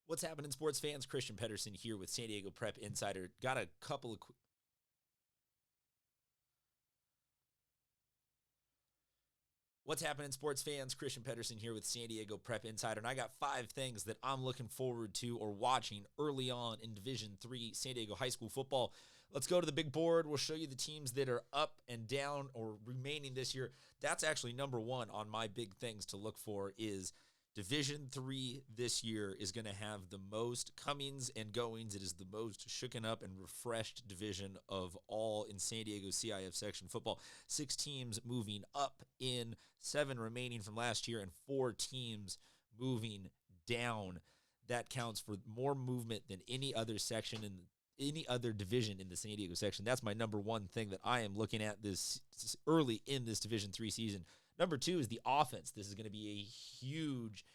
What's happening, sports fans? Christian Pedersen here with San Diego Prep Insider. Got a couple of... What's happening, sports fans? Christian Pedersen here with San Diego Prep Insider, and I got 5 things that I'm looking forward to or watching early on in Division III San Diego High School football. Let's go to the big board. We'll show you the teams that are up and down or remaining this year. That's actually number one on my big things to look for is Division III this year is going to have the most comings and goings. It is the most shooken up and refreshed division of all in San Diego CIF section football. 6 teams moving up in, 7 remaining from last year, and 4 teams moving down. That counts for more movement than any other section in any other division in the San Diego section. That's my number one thing that I am looking at this early in this Division III season. Number 2 is the offense. This is going to be a huge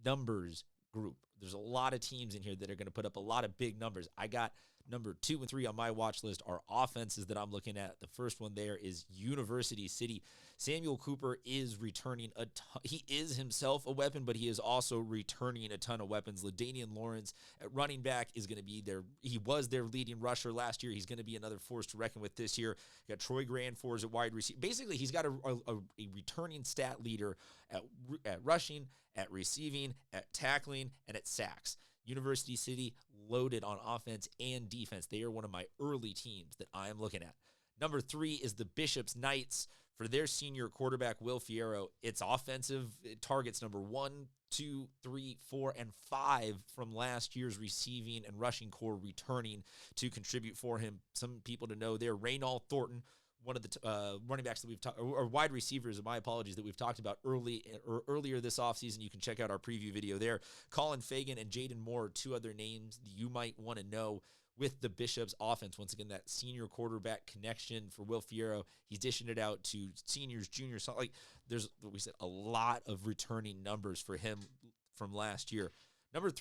numbers group. There's a lot of teams in here that are going to put up a lot of big numbers. I got number 2 and 3 on my watch list are offenses that I'm looking at. The first one there is University City. Samuel Cooper is returning a ton. He is himself a weapon, but he is also returning a ton of weapons. LaDainian Lawrence at running back is going to be there. He was their leading rusher last year. He's going to be another force to reckon with this year. You got Troy Grandfors at wide receiver. Basically, he's got a returning stat leader at rushing, at receiving, at tackling, and at sacks. University City loaded on offense and defense. They are one of my early teams that I am looking at. Number 3 is the Bishops Knights. For their senior quarterback, Will Fierro, it's offensive targets number 1, 2, 3, 4, and 5 from last year's receiving and rushing core returning to contribute for him. Some people to know there, Reynold Thornton, one of the running backs that we've talked, or wide receivers, my apologies, that we've talked about earlier this offseason. You can check out our preview video there. Colin Fagan and Jaden Moore are 2 other names that you might want to know with the Bishops offense. Once again, that senior quarterback connection for Will Fierro. He's dishing it out to seniors, juniors. Like there's, we said, a lot of returning numbers for him from last year. Number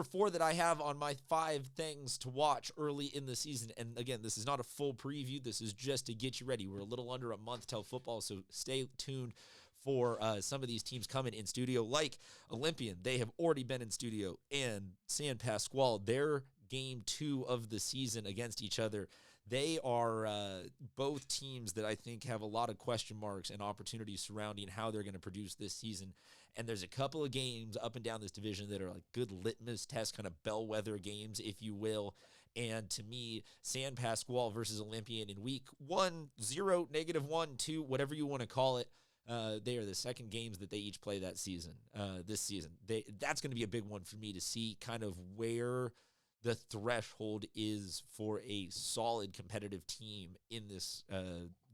4 that I have on my 5 things to watch early in the season. And again, this is not a full preview. This is just to get you ready. We're a little under a month till football, so stay tuned for some of these teams coming in studio, like Olympian. They have already been in studio, and San Pasquale, their game 2 of the season against each other. They are both teams that I think have a lot of question marks and opportunities surrounding how they're going to produce this season. And there's a couple of games up and down this division that are like good litmus test, kind of bellwether games, if you will. And to me, San Pasquale versus Olympian in week 1, 0, -1, 2, whatever you want to call it. They are the second games that they each play that season, this season. That's going to be a big one for me to see kind of where the threshold is for a solid competitive team in this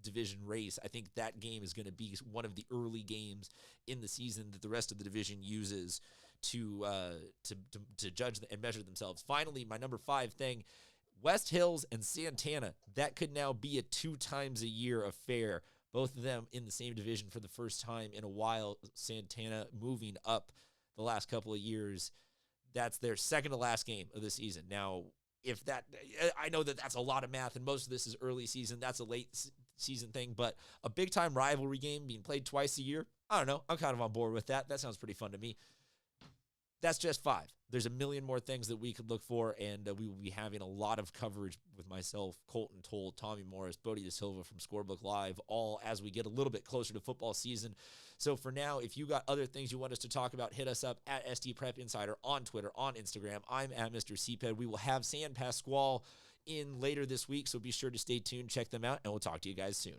division race. I think that game is going to be one of the early games in the season that the rest of the division uses to judge and measure themselves. Finally, my number 5 thing, West Hills and Santana. That could now be a 2 times a year affair. Both of them in the same division for the first time in a while. Santana moving up the last couple of years. That's their second to last game of the season. Now, if that, I know that that's a lot of math, and most of this is early season. That's a late season thing, but a big-time rivalry game being played twice a year, I don't know. I'm kind of on board with that. That sounds pretty fun to me. That's just 5. There's a million more things that we could look for, and we will be having a lot of coverage with myself, Colton Toll, Tommy Morris, Bodie De Silva from Scorebook Live, all as we get a little bit closer to football season. So for now, if you got other things you want us to talk about, hit us up at SD Prep Insider on Twitter, on Instagram. I'm at Mr. CPED. We will have San Pasquale in later this week, so be sure to stay tuned, check them out, and we'll talk to you guys soon.